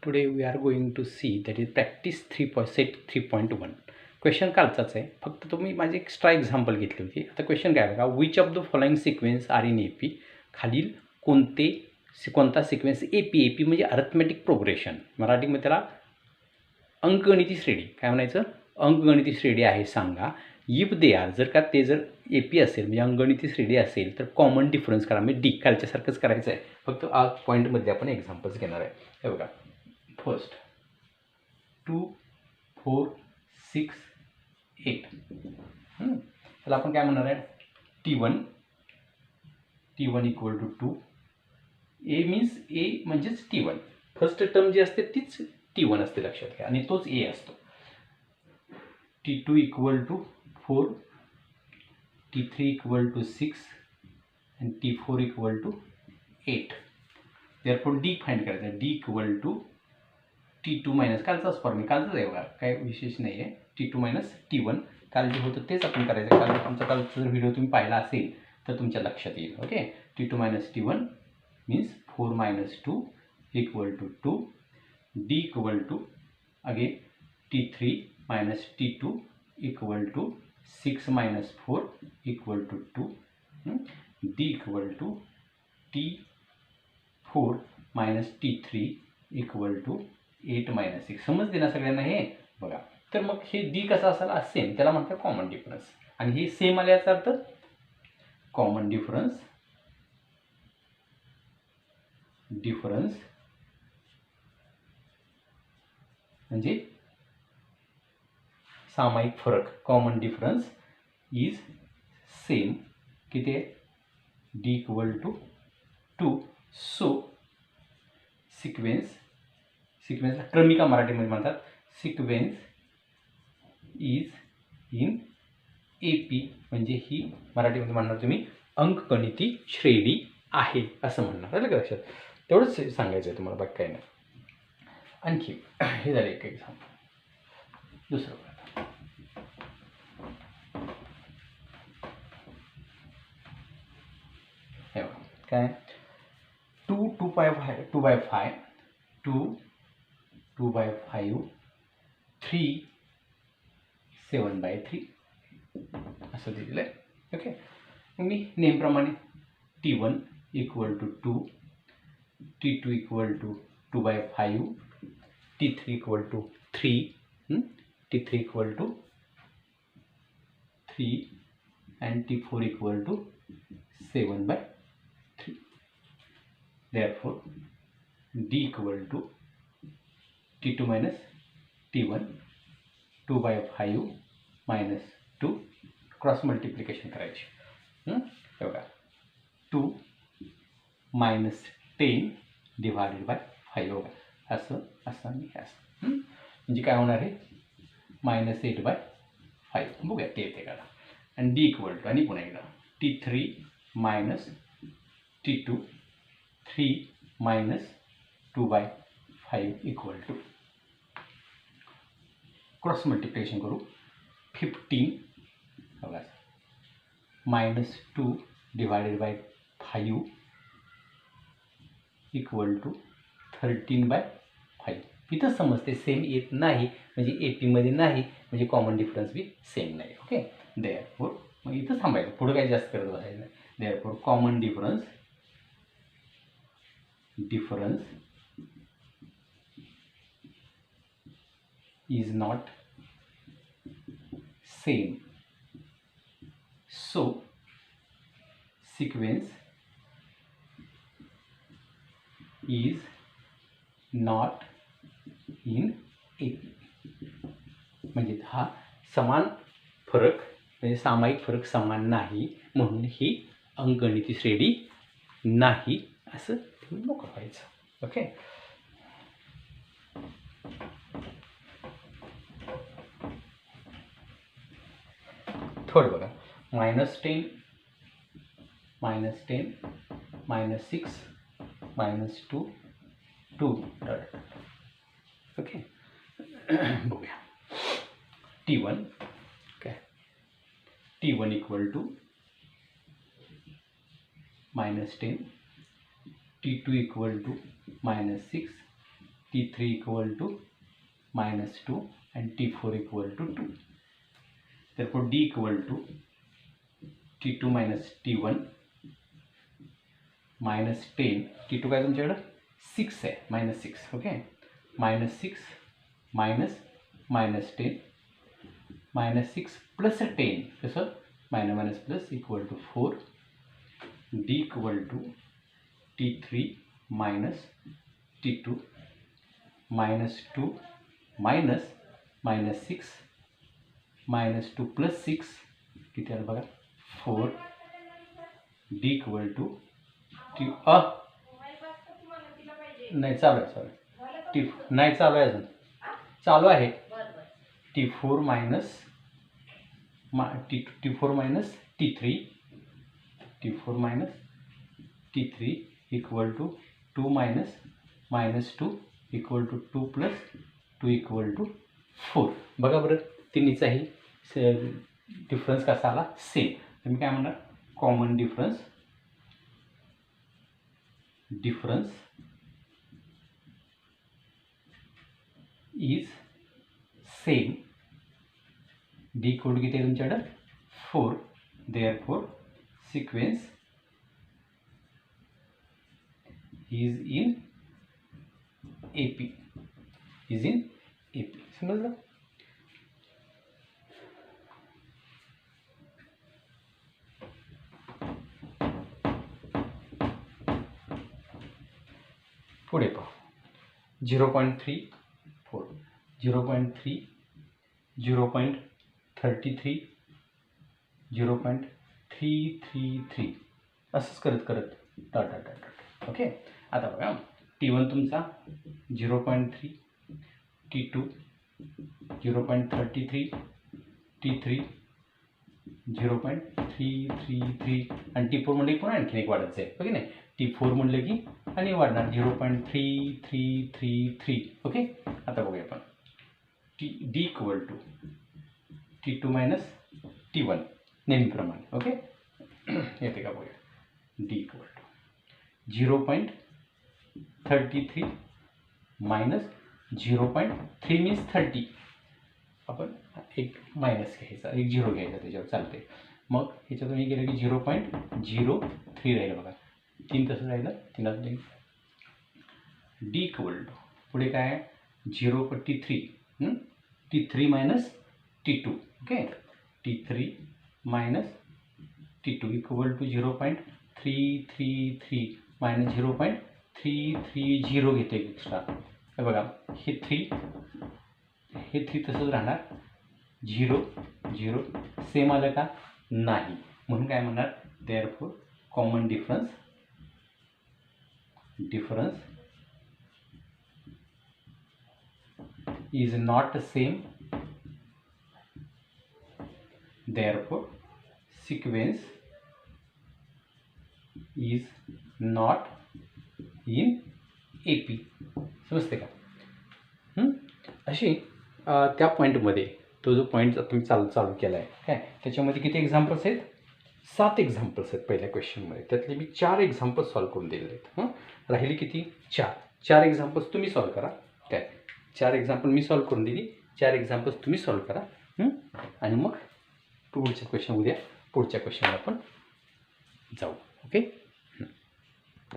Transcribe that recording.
Today we are going to see that is practice 3 set 3.1. Question कालचाच आहे, फक्त तुम्ही माझी एक्स्ट्रा एक्झाम्पल घेतली होती. आता क्वेश्चन काय बघा, which of the following sequence are in AP. खालील कोणता सिक्वेन्स AP म्हणजे अर्थमॅटिक प्रोग्रेशन, मराठीमध्ये त्याला अंकगणिती श्रेणी काय म्हणायचं, अंकगणिती श्रेणी आहे सांगा. इफ दे आर, जर का ते जर AP असेल म्हणजे अंकगणिती श्रेणी असेल तर कॉमन डिफरन्स करा, म्हणजे डी कालच्यासारखंच करायचं आहे, फक्त आज पॉईंटमध्ये आपण एक्झाम्पल्स घेणार आहे. हे बघा, फर्स्ट 2 4 6 8. त्याला आपण काय म्हणणार आहे, T1 equal to 2. A means A म्हणजेच T1. फर्स्ट टर्म जी असते तीच T1 असते, लक्षात घ्या, आणि तोच ए असतो. T2 equal to 4, T3 equal to 6 आणि T4 equal to 8. Therefore D find करायचं आहे. D equal to T2 minus कालचाच फॉर्म, कालचाच आहे बघा, काय विशेष नाही आहे. T2 मायनस T1 काल जे होतं तेच आपण करायचं. काल आमचा कालचा जर व्हिडिओ तुम्ही पाहिला असेल तर तुमच्या लक्षात येईल. Okay, T2 minus T1 means 4 minus 2 equal to 2. D equal to again T3 minus T2 equal to 6 minus 4 equal to 2. D equal to T4 minus T3 equal to 8 minus 6. समजते ना सगळ्यांना हे बघा. तर मग हे डी कसा असायला सेम, त्याला म्हणतात कॉमन डिफरन्स, आणि हे सेम आले याचा अर्थ कॉमन डिफरन्स म्हणजे सामायिक फरक. कॉमन डिफरन्स इज सेम, किती आहे, D equal to 2. So सिक्वेन्सला Cremica मराठीमध्ये म्हणतात. सिक्वेन्स इज इन AP म्हणजे ही मराठीमध्ये म्हणणार तुम्ही अंकगणिती श्रेणी आहे असं म्हणणार, आलं का लक्षात. तेवढंच सांगायचं आहे तुम्हाला, बाकी काही नाही. आणखी हे झालं एक एक्झाम्पल. दुसरं बघा, हे बघा काय, 2 by 5 2 by 5 3 7 by 3 असं दिलेलं आहे. ओके, मग मी नेहमीप्रमाणे T1 equal to 2, T2 equal to 2 by 5, T3 equal to 3, T3 equal to 3 and T4 equal to 7 by 3. Therefore D equal to T2 minus T1 2 by 5 minus 2, cross multiplication करायची. हे बघा, 2 minus 10 divided by 5 बघा, असं असं आणि असं, म्हणजे काय होणार आहे, मायनस 8 by 5. बघूया ते येते का. आणि डी इक्वल टू, आणि पुन्हा एकदा T3 minus T2 3 minus 2 by 5 equal to, cross multiplication करू, 15 बघा minus 2 divided by 5 equal to 13 by 5. इथं समजते सेम येत नाही म्हणजे APमध्ये नाही म्हणजे कॉमन डिफरन्स बी सेम नाही. ओके, देअरफॉर मग इथं थांबायचं, पुढं काही जास्त करत बसायचं नाही. Therefore common difference is not same, so sequence is not in AP. म्हणजे हा समान फरक म्हणजे सामायिक फरक समान नाही म्हणून ही अंकगणिती श्रेणी नाही असं मोकळं व्हायचं. ओके, थर्ड बघा, -10 मायनस 6 मायनस 2 2 डॉट. ओके, बघूया T1 काय, T1 equal to -10, T2 equal to -6 T3 equal to -2 and T4 equal to 2. Therefore D equal to T2 minus T1 minus 10. T2 काय तुमच्याकडं 6 आहे, -6. ओके, -6 minus 10 -6 plus 10 कसं minus plus equal to 4. D equal to T3 minus T2 -2 minus 6 -2 plus 6 किती आलं बघा 4. D equal to T नाही चालू आहे T नाही चालू आहे अजून चालू आहे T4 minus T4 minus T3 equal to 2 minus 2 equal to 2 plus 2 equal to 4. बघा बरं तिन्हीचाही डिफरन्स कसा आला सेम. तर मी काय म्हणणार common difference is same. D equal to किती आहे तुमच्याकडं 4. Therefore sequence is in AP. समजलं. पुढे पाहू 0.34 0.3 0.33 0.333 असंच करत टाटा. ओके, आता बघा T1 तुमचा 0.3 T2 0.33 T3 0.333 आणि T4 म्हणले की पुन्हा आणखीन एक वाढत जाईल. ओके नाही, T4 म्हणलं की आणि वाढणार 0.3333. ओके, आता बघूया आपण D equal to T2 minus T1 नेहमीप्रमाणे. ओके, येते का बघूया. D equal to 0.33 minus 0.3 means 30. आपण एक मायनस घ्यायचा, एक 0 घ्यायचा त्याच्यावर चालते. मग ह्याच्यातून हे गेलं की 0.03 राहिलं बघा. 3 तसं राहिलं 3. D इक्वल टू पुढे काय आहे 0.3 T3 minus T2. Okay, T3 minus T2 equal to 0.333 minus 0.330 घेते एक्स्ट्रा. हे बघा हे 3 तसंच राहणार. 0 सेम आलं का नाही, म्हणून काय म्हणणार therefore common difference is not same, therefore sequence is not in AP. समजते का. अशी त्या पॉईंटमध्ये तो जो पॉईंट तुम्ही चालू केला आहे काय, त्याच्यामध्ये किती एक्झाम्पल्स आहेत 7 एक्झाम्पल्स आहेत पहिल्या क्वेश्चनमध्ये. त्यातले मी 4 एक्झाम्पल्स सॉल्व करून दिलेले आहेत. राहिली किती 4 एक्झाम्पल्स तुम्ही सॉल्व करा. काय 4 एक्झाम्पल मी सॉल्व करून दिली, 4 एक्झाम्पल्स तुम्ही सॉल्व करा. आणि मग पुढच्या क्वेश्चनला आपण जाऊ. ओके.